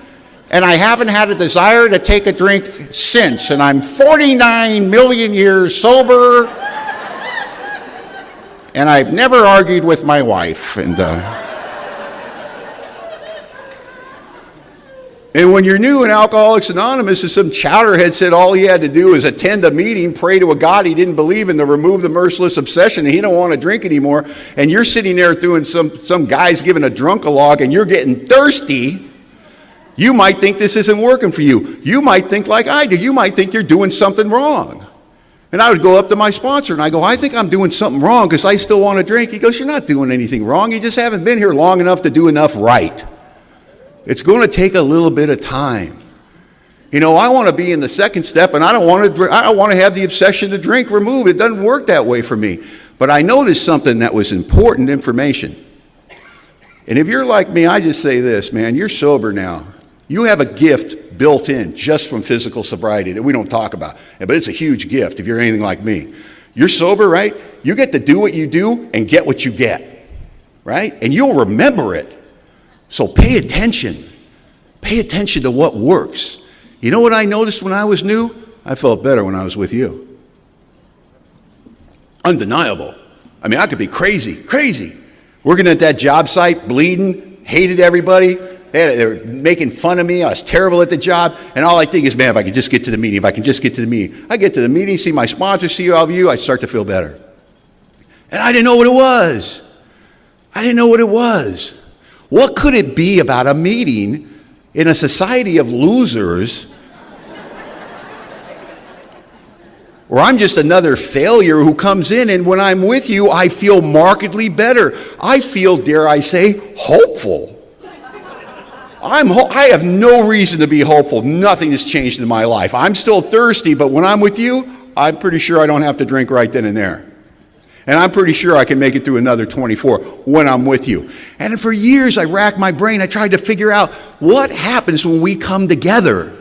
and I haven't had a desire to take a drink since, and I'm 49 million years sober. And I've never argued with my wife. And when you're new in Alcoholics Anonymous, and some chowderhead said all he had to do is attend a meeting, pray to a God he didn't believe in to remove the merciless obsession, and he don't want to drink anymore, and you're sitting there doing some guy's giving a drunk-a-log, and you're getting thirsty, you might think this isn't working for you. You might think like I do. You might think you're doing something wrong. And I would go up to my sponsor and I go, I think I'm doing something wrong because I still want to drink. He goes, you're not doing anything wrong. You just haven't been here long enough to do enough right. It's going to take a little bit of time. You know, I want to be in the second step and I don't want to have the obsession to drink removed. It doesn't work that way for me. But I noticed something that was important information. And if you're like me, I just say this, man, you're sober now. You have a gift built in just from physical sobriety that we don't talk about. But it's a huge gift if you're anything like me. You're sober, right? You get to do what you do and get what you get, right? And you'll remember it. So pay attention. Pay attention to what works. You know what I noticed when I was new? I felt better when I was with you. Undeniable. I mean, I could be crazy. Working at that job site, bleeding, hated everybody. They were making fun of me. I was terrible at the job. And all I think is, man, if I could just get to the meeting, I get to the meeting, see my sponsor, see all of you, I start to feel better. And I didn't know what it was. What could it be about a meeting in a society of losers where I'm just another failure who comes in, and when I'm with you, I feel markedly better. I feel, dare I say, hopeful. I have no reason to be hopeful. Nothing has changed in my life. I'm still thirsty, but when I'm with you, I'm pretty sure I don't have to drink right then and there. And I'm pretty sure I can make it through another 24 when I'm with you. And for years, I racked my brain. I tried to figure out what happens when we come together.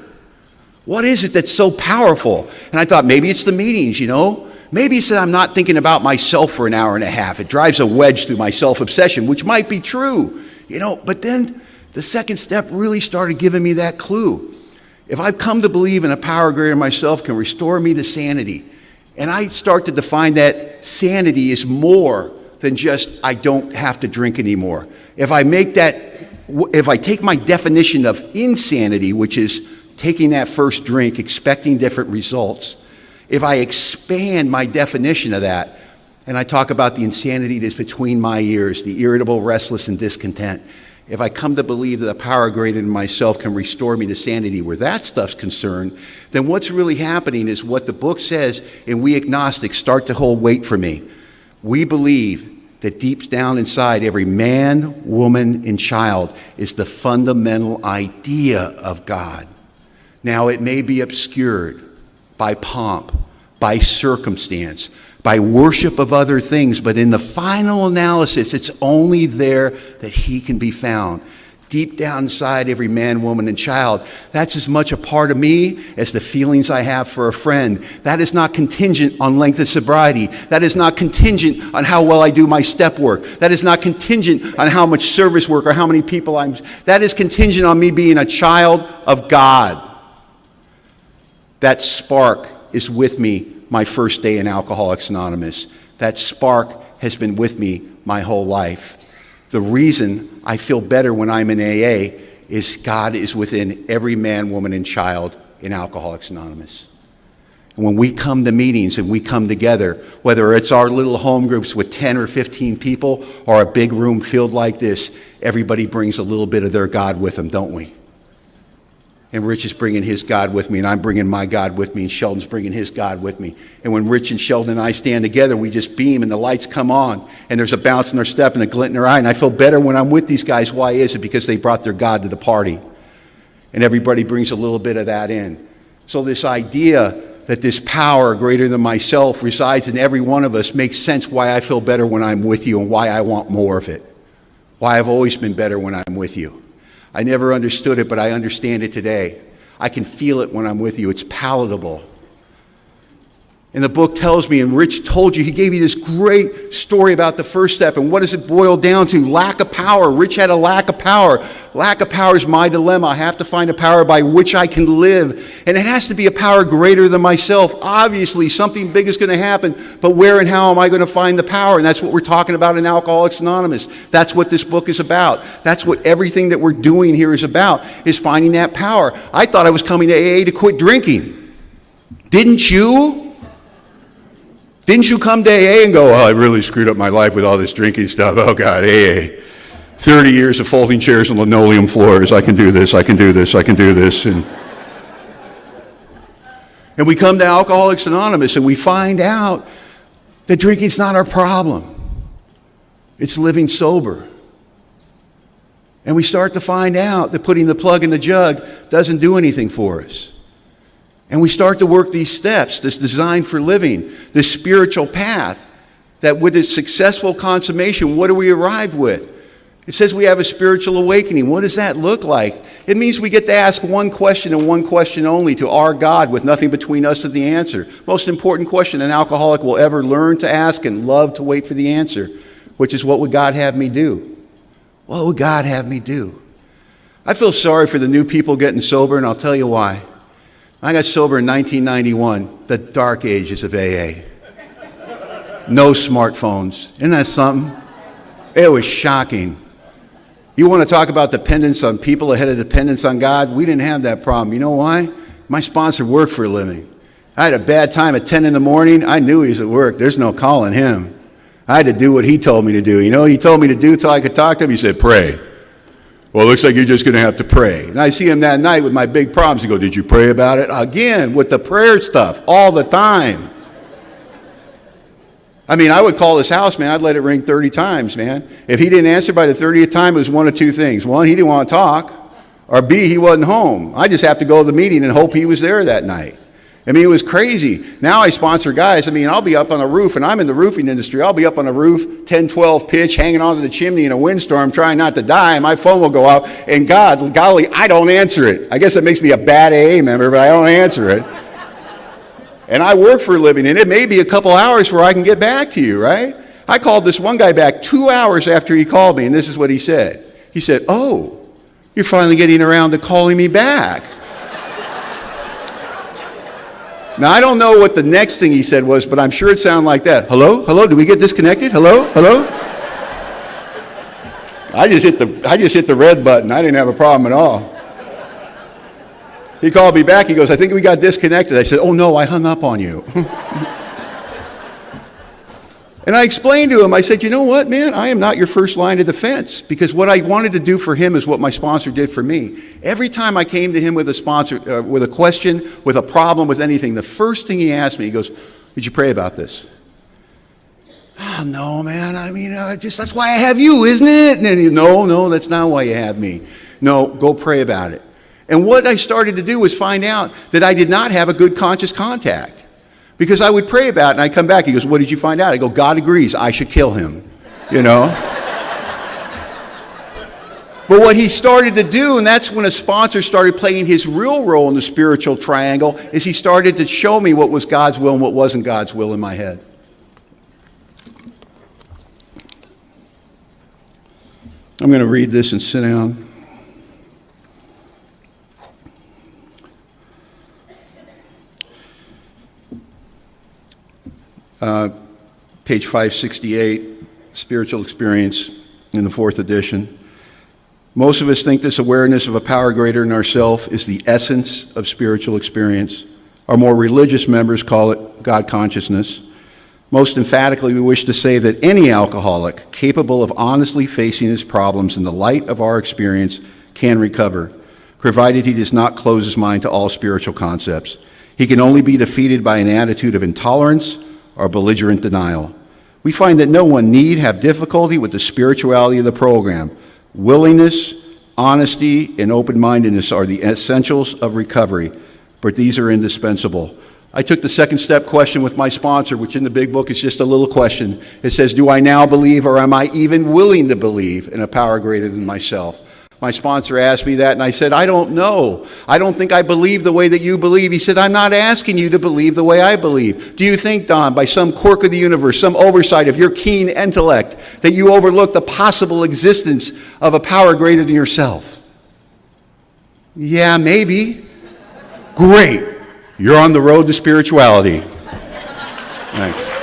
What is it that's so powerful? And I thought maybe it's the meetings, you know. Maybe it's that I'm not thinking about myself for an hour and a half. It drives a wedge through my self-obsession, which might be true, you know. But then the second step really started giving me that clue. If I've come to believe in a power greater than myself can restore me to sanity, and I start to define that sanity is more than just I don't have to drink anymore. If I take my definition of insanity, which is taking that first drink, expecting different results, if I expand my definition of that, and I talk about the insanity that's between my ears, the irritable, restless, and discontent, if I come to believe that a power greater than myself can restore me to sanity where that stuff's concerned, then what's really happening is what the book says, and we agnostics start to hold weight for me. We believe that deep down inside every man, woman, and child is the fundamental idea of God. Now, it may be obscured by pomp, by circumstance, by worship of other things, but in the final analysis, it's only there that he can be found. Deep down inside every man, woman, and child, that's as much a part of me as the feelings I have for a friend. That is not contingent on length of sobriety. That is not contingent on how well I do my step work. That is not contingent on how much service work or how many people that is contingent on me being a child of God. That spark is with me my first day in Alcoholics Anonymous. That spark has been with me my whole life. The reason I feel better when I'm in AA is God is within every man, woman, and child in Alcoholics Anonymous. And when we come to meetings and we come together, whether it's our little home groups with 10 or 15 people or a big room filled like this, everybody brings a little bit of their God with them, don't we? And Rich is bringing his God with me, and I'm bringing my God with me, and Sheldon's bringing his God with me. And when Rich and Sheldon and I stand together, we just beam, and the lights come on, and there's a bounce in their step and a glint in their eye, and I feel better when I'm with these guys. Why is it? Because they brought their God to the party. And everybody brings a little bit of that in. So this idea that this power greater than myself resides in every one of us makes sense why I feel better when I'm with you and why I want more of it. Why I've always been better when I'm with you. I never understood it, but I understand it today. I can feel it when I'm with you. It's palatable. And the book tells me, and Rich told you, he gave you this great story about the first step. And what does it boil down to? Lack of power. Rich had a lack of power. Lack of power is my dilemma. I have to find a power by which I can live. And it has to be a power greater than myself. Obviously, something big is going to happen. But where and how am I going to find the power? And that's what we're talking about in Alcoholics Anonymous. That's what this book is about. That's what everything that we're doing here is about, is finding that power. I thought I was coming to AA to quit drinking. Didn't you? Didn't you come to AA and go, oh, I really screwed up my life with all this drinking stuff. Oh, God, AA. 30 years of folding chairs and linoleum floors. I can do this, I can do this, I can do this. And we come to Alcoholics Anonymous and we find out that drinking's not our problem. It's living sober. And we start to find out that putting the plug in the jug doesn't do anything for us. And we start to work these steps, this design for living, this spiritual path, that with its successful consummation, what do we arrive with? It says we have a spiritual awakening. What does that look like? It means we get to ask one question and one question only to our God with nothing between us and the answer. Most important question an alcoholic will ever learn to ask and love to wait for the answer, which is, what would God have me do? What would God have me do? I feel sorry for the new people getting sober, and I'll tell you why. I got sober in 1991, the dark ages of AA. No smartphones. Isn't that something? It was shocking. You want to talk about dependence on people ahead of dependence on God? We didn't have that problem. You know why? My sponsor worked for a living. I had a bad time at 10 in the morning. I knew he was at work. There's no calling him. I had to do what he told me to do. You know what he told me to do until I could talk to him? He said, pray. Well, it looks like you're just going to have to pray. And I see him that night with my big problems. He goes, did you pray about it? Again, with the prayer stuff, all the time. I mean, I would call his house, man. I'd let it ring 30 times, man. If he didn't answer by the 30th time, it was one of two things. One, he didn't want to talk. Or B, he wasn't home. I just have to go to the meeting and hope he was there that night. I mean, it was crazy. Now I sponsor guys. I mean, I'll be up on a roof, and I'm in the roofing industry. I'll be up on a roof, 10, 12 pitch, hanging onto the chimney in a windstorm, trying not to die, and my phone will go out, and golly, I don't answer it. I guess that makes me a bad AA member, but I don't answer it. And I work for a living, and it may be a couple hours before I can get back to you, right? I called this one guy back 2 hours after he called me, and this is what he said. He said, oh, you're finally getting around to calling me back. Now, I don't know what the next thing he said was, but I'm sure it sounded like that. Hello? Hello? Did we get disconnected? Hello? Hello? I just hit the red button. I didn't have a problem at all. He called me back. He goes, I think we got disconnected. I said, oh, no, I hung up on you. And I explained to him, I said, you know what, man? I am not your first line of defense, because what I wanted to do for him is what my sponsor did for me. Every time I came to him with with a question, with a problem, with anything, the first thing he asked me, he goes, did you pray about this? Oh, no, man. I mean, that's why I have you, isn't it? And then he, no, that's not why you have me. No, go pray about it. And what I started to do was find out that I did not have a good conscious contact. Because I would pray about it, and I'd come back. He goes, what did you find out? I go, God agrees. I should kill him, you know? But what he started to do, and that's when a sponsor started playing his real role in the spiritual triangle, is he started to show me what was God's will and what wasn't God's will in my head. I'm going to read this and sit down. Page 568, Spiritual Experience in the 4th edition. Most of us think this awareness of a power greater than ourself is the essence of spiritual experience. Our more religious members call it God consciousness. Most emphatically, we wish to say that any alcoholic capable of honestly facing his problems in the light of our experience can recover. provided he does not close his mind to all spiritual concepts. He can only be defeated by an attitude of intolerance or belligerent denial. We find that no one need have difficulty with the spirituality of the program. Willingness, honesty, and open-mindedness are the essentials of recovery, but these are indispensable. I took the second step question with my sponsor, which in the big book is just a little question. It says, do I now believe, or am I even willing to believe in a power greater than myself? My sponsor asked me that, and I said, I don't know. I don't think I believe the way that you believe. He said, I'm not asking you to believe the way I believe. Do you think, Don, by some quirk of the universe, some oversight of your keen intellect, that you overlook the possible existence of a power greater than yourself? Yeah, maybe. Great. You're on the road to spirituality. Thanks.